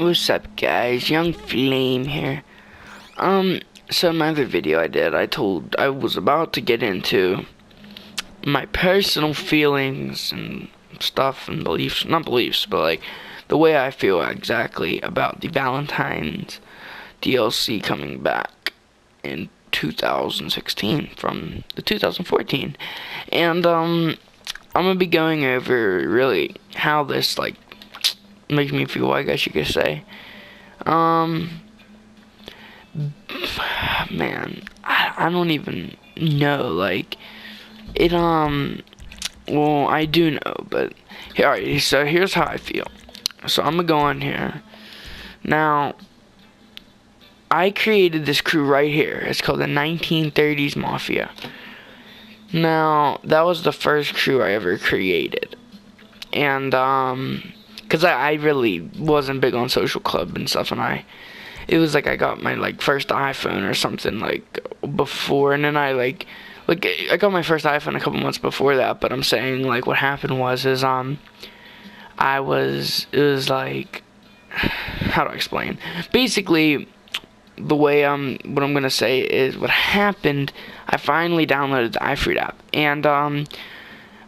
What's up, guys? Young Flame here. So my other video I was about to get into my personal feelings and stuff and beliefs, not beliefs, but like the way I feel exactly about the Valentine's DLC coming back in 2016 from the 2014. And I'm gonna be going over really how this like makes me feel, I guess you could say. Man, I don't even know, like, it, well, I do know, but, alright, so here's how I feel. So I'm gonna go on here. Now, I created this crew right here. It's called the 1930s Mafia. Now, that was the first crew I ever created. And, because I really wasn't big on social club and stuff, and it was like I got my like first iPhone or something like before, and then I got my first iPhone a couple months before that. But I'm saying like what happened was it was like, how do I explain? Basically, the way what I'm gonna say is what happened. I finally downloaded the iFruit app, and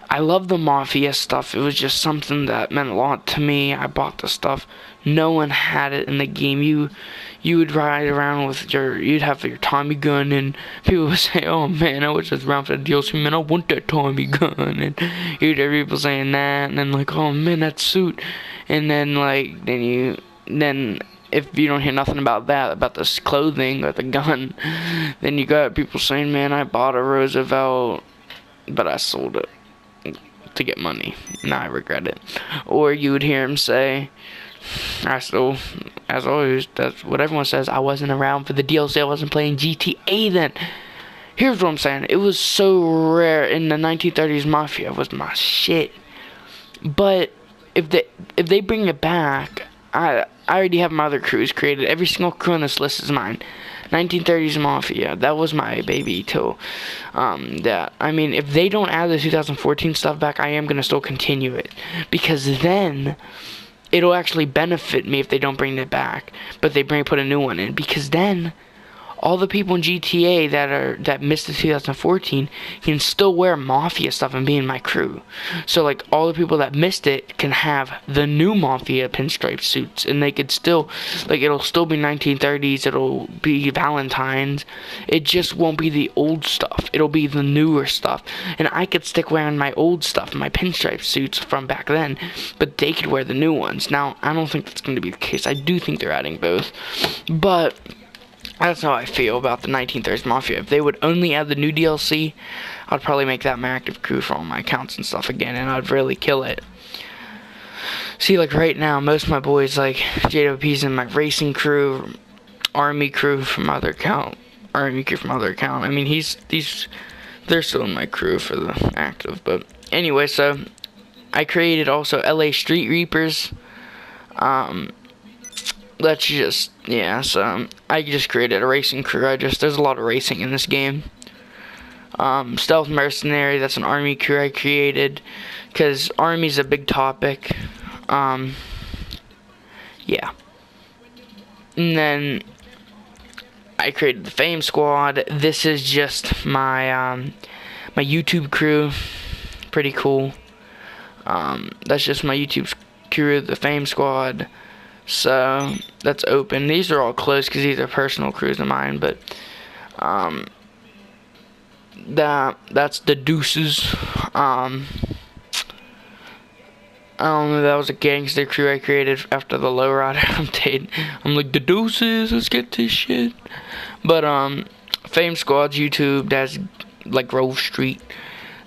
I love the Mafia stuff. It was just something that meant a lot to me. I bought the stuff. No one had it in the game. You would ride around with you'd have your Tommy gun, and people would say, "Oh man, I was just around for the DLC, man. I want that Tommy gun." And you'd hear people saying that, and then like, "Oh man, that suit." And then like, then if you don't hear nothing about that, about this clothing or the gun, then you got people saying, "Man, I bought a Roosevelt, but I sold it to get money. Now I regret it." Or you would hear him say, as always, that's what everyone says, "I wasn't around for the DLC, I wasn't playing GTA then." Here's what I'm saying. It was so rare, in the 1930s Mafia was my shit. But if they bring it back, I already have my other crews created. Every single crew on this list is mine. 1930s Mafia, that was my baby till that. I mean, if they don't add the 2014 stuff back, I am gonna still continue it, because then it'll actually benefit me if they don't bring it back, but they put a new one in, because then all the people in GTA that missed the 2014 can still wear Mafia stuff and be in my crew. So like all the people that missed it can have the new Mafia pinstripe suits, and they could still, like, it'll still be 1930s, it'll be Valentine's. It just won't be the old stuff. It'll be the newer stuff. And I could stick wearing my old stuff, my pinstripe suits from back then, but they could wear the new ones. Now, I don't think that's going to be the case. I do think they're adding both. But that's how I feel about the 1930s Mafia. If they would only add the new DLC, I'd probably make that my active crew for all my accounts and stuff again, and I'd really kill it. See, like right now, most of my boys, like JWP's in my racing crew, army crew from other account, I mean, they're still in my crew for the active. But anyway, so I created also LA Street Reapers. That's just, yeah, so I just created a racing crew. There's a lot of racing in this game. Stealth Mercenary, that's an army crew I created, because army's a big topic. Yeah. And then I created the Fame Squad. This is just my my YouTube crew. Pretty cool. That's just my YouTube crew, the Fame Squad. So that's open. These are all closed because these are personal crews of mine, but that's the Deuces. I don't know, that was a gangster crew I created after the lowrider update. I'm like, the Deuces, let's get this shit. But Fame Squad's YouTube, that's like Grove Street.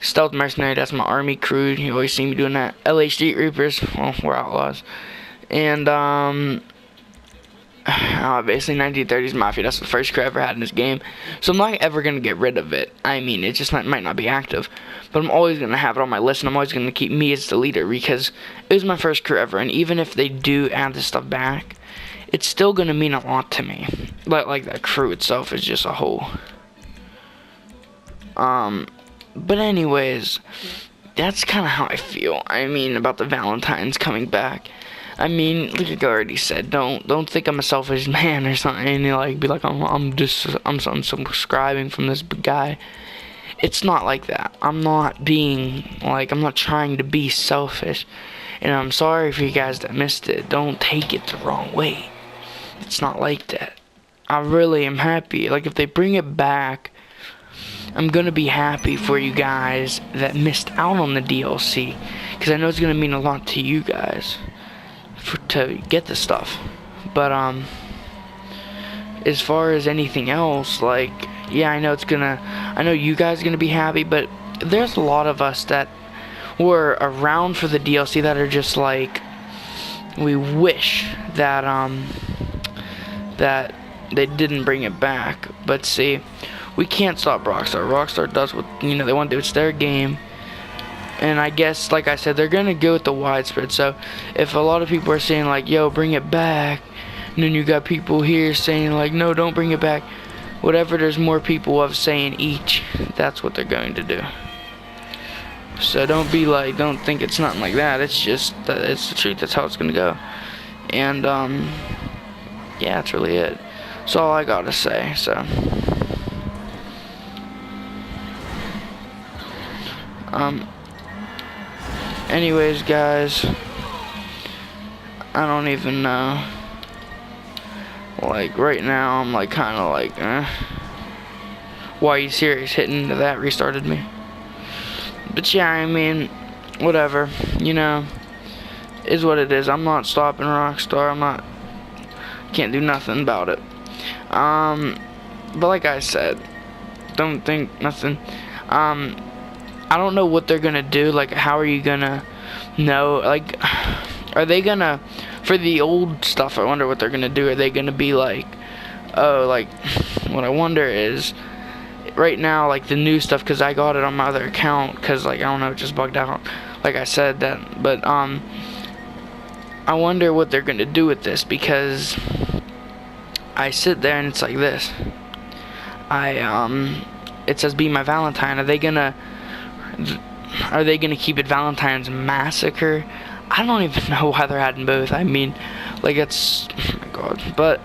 Stealth Mercenary, that's my army crew. You always see me doing that. LA Street Reapers, well, we're outlaws. And basically 1930s Mafia, that's the first crew I ever had in this game. So I'm not ever going to get rid of it. I mean, it just might not be active, but I'm always going to have it on my list, and I'm always going to keep me as the leader, because it was my first crew ever. And even if they do add this stuff back, it's still going to mean a lot to me. Like that crew itself is just a whole. But anyways, that's kind of how I feel. I mean, about the Valentines coming back. I mean, like I already said, don't think I'm a selfish man or something, and you like be like I'm unsubscribing from this guy. It's not like that. I'm not trying to be selfish. And I'm sorry for you guys that missed it. Don't take it the wrong way. It's not like that. I really am happy. Like, if they bring it back, I'm gonna be happy for you guys that missed out on the DLC. Because I know it's gonna mean a lot to you guys to get the stuff. But, as far as anything else, like, yeah, I know you guys are gonna be happy, but there's a lot of us that were around for the DLC that are just like, we wish that, that they didn't bring it back. But see, we can't stop Rockstar. Rockstar does what, they want to do. It's their game. And I guess, like I said, they're gonna go with the widespread. So, if a lot of people are saying, like, yo, bring it back, and then you got people here saying, like, no, don't bring it back, whatever there's more people of saying each, that's what they're going to do. So don't think it's nothing like that. It's just, it's the truth. That's how it's gonna go. And, yeah, that's really it. That's all I gotta say, so. Anyways, guys, I don't even know. Like, right now, I'm, like, kind of like, Why Are You Serious? Hitting into that restarted me. But yeah, I mean, whatever, is what it is. I'm not stopping Rockstar. Can't do nothing about it. But like I said, don't think nothing. I don't know what they're gonna do. Like, how are you gonna know? Like, are they gonna, for the old stuff, I wonder what they're gonna do. Are they gonna be like, oh, like, what I wonder is, right now, like, the new stuff, because I got it on my other account, because, like, I don't know, it just bugged out, like I said that, but, I wonder what they're gonna do with this, because I sit there and it's like this. It says be my Valentine. Are they gonna keep it Valentine's Massacre? I don't even know why they're adding both. I mean, like, it's, oh my god. But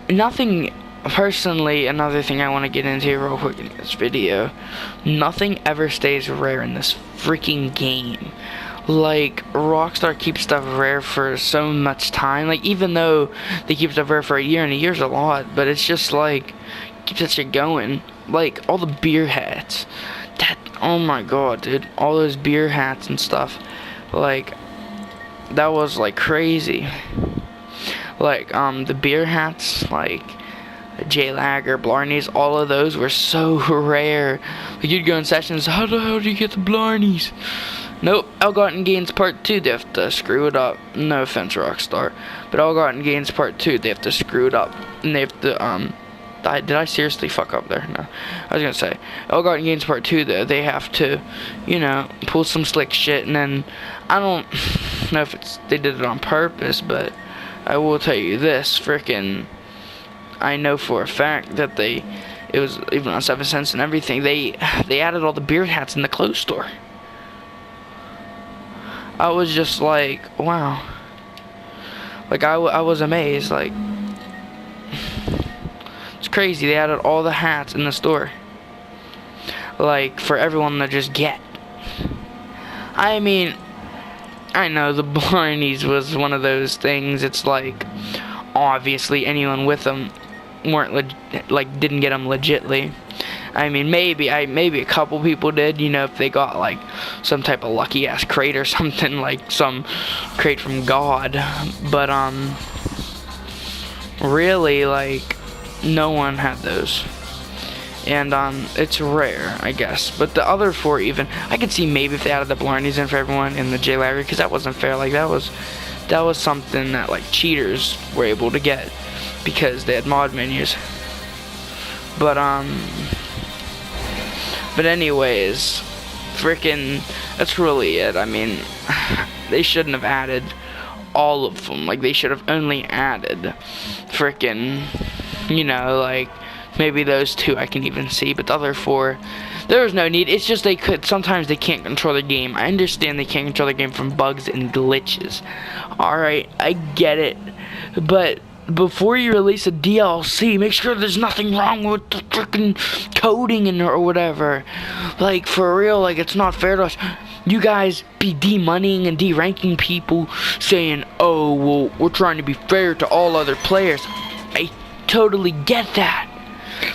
nothing, personally, another thing I want to get into real quick in this video, nothing ever stays rare in this freaking game. Like, Rockstar keeps stuff rare for so much time. Like, even though they keep stuff rare for a year, and a year's a lot, but it's just like, keep that shit going. Like, all the beer hats. Oh my god, dude. All those beer hats and stuff. Like, that was, like, crazy. Like, the beer hats, like, J Lager, Blarneys, all of those were so rare. Like, you'd go in sessions, how the hell do you get the Blarneys? Nope, Elgarten Gains Part 2, they have to screw it up. No offense, Rockstar. But Elgarten Gains Part 2, they have to screw it up. And they have to, did I seriously fuck up there? No. I was gonna say, Elgarten Gains Part 2, though, they have to, pull some slick shit, and then, I don't know if they did it on purpose, but I will tell you this, frickin', I know for a fact that it was, even on 7 cents and everything, they added all the beer hats in the clothes store. I was just like, wow. Like, I was amazed, like, it's crazy, they added all the hats in the store. Like, for everyone to just get. I mean, I know the Blarneys was one of those things, it's like, obviously anyone with them didn't get them legitly. I mean, maybe a couple people did, if they got, like, some type of lucky-ass crate or something, like, some crate from God, but, really, like, no one had those, and, it's rare, I guess, but the other 4 even, I could see maybe if they added the Blarneys in for everyone in the J Larry, because that wasn't fair, like, that was something that, like, cheaters were able to get, because they had mod menus, but anyways, frickin', that's really it. I mean, they shouldn't have added all of them. Like, they should have only added frickin', like, Maybe those 2 I can even see, but the other 4, there was no need. It's just sometimes they can't control their game. I understand they can't control their game from bugs and glitches. Alright, I get it. But before you release a DLC, make sure there's nothing wrong with the freaking coding or whatever. Like, for real, like, it's not fair to us. You guys be de-moneying and de-ranking people, saying, oh, well, we're trying to be fair to all other players. I totally get that.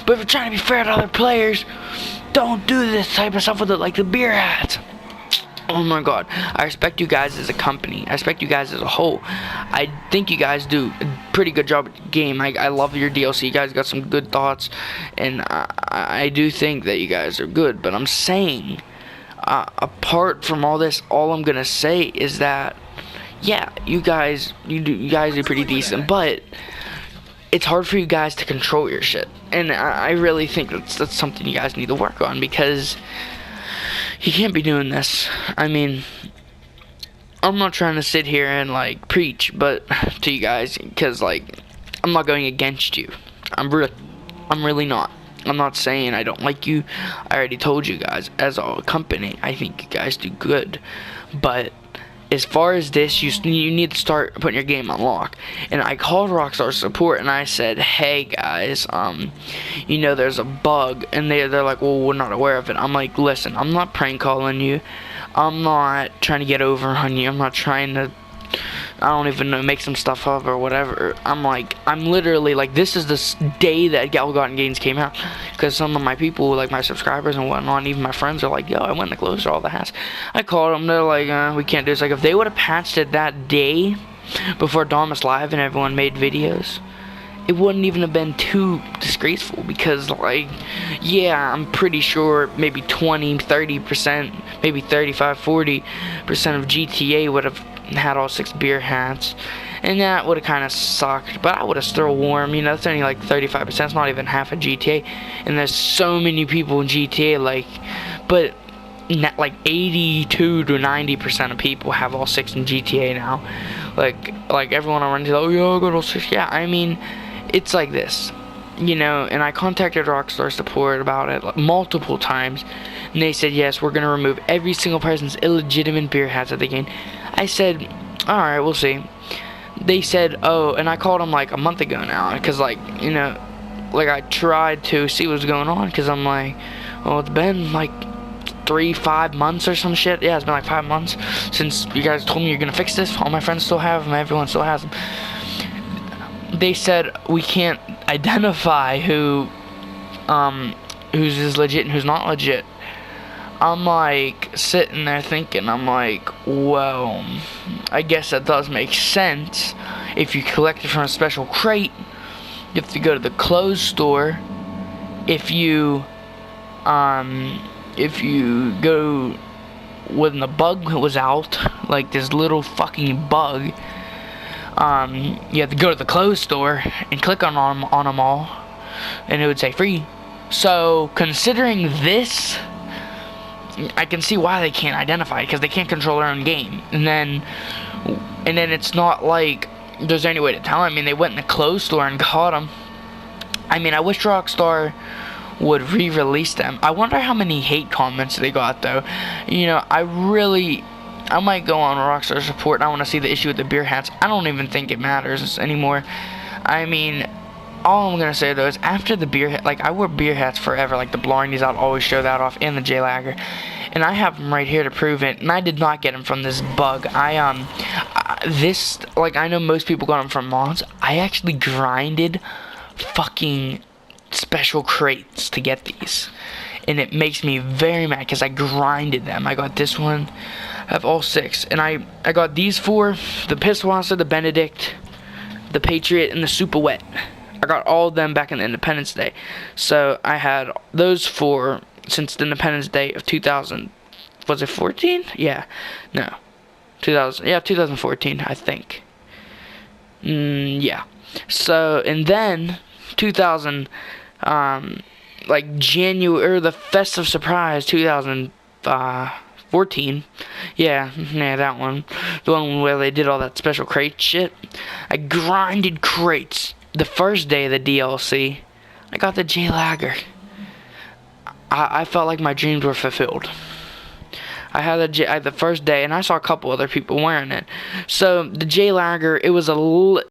But if you're trying to be fair to other players, don't do this type of stuff with it, like the beer hats. Oh my god, I respect you guys as a company. I respect you guys as a whole. I think you guys do a pretty good job at the game. I love your DLC. You guys got some good thoughts, and I do think that you guys are good. But I'm saying, apart from all this, all I'm gonna say is that, yeah, you guys do pretty decent, but it's hard for you guys to control your shit. And I really think that's something you guys need to work on, because you can't be doing this. I mean, I'm not trying to sit here and, like, preach, but to you guys, because, like, I'm not going against you. I'm really not. I'm not saying I don't like you. I already told you guys, as a company, I think you guys do good. But as far as this, you need to start putting your game on lock. And I called Rockstar support and I said, hey guys, you know, there's a bug. And they're like, well, we're not aware of it. I'm like, listen, I'm not prank calling you. I'm not trying to get over on you. I'm not trying to, I don't even know, make some stuff up or whatever. I'm literally like, this is the day that Ill-Gotten Gains came out, because some of my people, like my subscribers and whatnot, and even my friends are like, yo, I went to close all the hats. I called them, they're like, we can't do this. Like, if they would have patched it that day before Dawn was live and everyone made videos, it wouldn't even have been too disgraceful, because, like, yeah, I'm pretty sure maybe 20-30%, maybe 35-40% of GTA would have had all 6 beer hats, and that would have kind of sucked, but I would have still worn, you know, that's only like 35%, it's not even half of GTA, and there's so many people in GTA, like, but not like 82 to 90% of people have all 6 in GTA now. Like everyone I run into, oh yeah, I got all 6. Yeah, I mean, it's like this, you know. And I contacted Rockstar support about it like, multiple times, and they said, yes, we're gonna remove every single person's illegitimate beer hats at the game. I said, alright, we'll see. They said, oh, and I called them like a month ago now, because, like, you know, like, I tried to see what's going on, because I'm like, well, it's been like 3-5 months or some shit. Yeah, it's been like 5 months since you guys told me you're gonna fix this. All my friends still have them, everyone still has them. They said we can't identify who's is legit and who's not legit. I'm like sitting there thinking, I'm like, well, I guess that does make sense. If you collect it from a special crate, you have to go to the clothes store. If you go when the bug was out, like this little fucking bug, you have to go to the clothes store and click on them all, and it would say free. So considering this, I can see why they can't identify it, because they can't control their own game. And then it's not like there's any way to tell. I mean, they went in the clothes store and caught them. I mean, I wish Rockstar would re-release them. I wonder how many hate comments they got, though. You know, I might go on Rockstar support, and I want to see the issue with the beer hats. I don't even think it matters anymore. I mean, all I'm gonna say though is, after the beer hat, like, I wore beer hats forever, like the Blarneys, I'd always show that off, and the J-Lager, and I have them right here to prove it, and I did not get them from this bug. Like, I know most people got them from mods. I actually grinded fucking special crates to get these, and it makes me very mad, because I grinded them. I got this one, I have all 6, and I got these 4, the Pistol Monster, the Benedict, the Patriot, and the Super Wet. I got all of them back in Independence Day. So I had those 4 since the Independence Day of 2000. Was it 14? Yeah. No. 2000. Yeah, 2014, I think. Yeah. So, and then 2000, like January, or the Festive Surprise 2014. Yeah, that one. The one where they did all that special crate shit. I grinded crates. The first day of the DLC, I got the J Lagger. I felt like my dreams were fulfilled. I had the first day, and I saw a couple other people wearing it. So the J Lagger, it was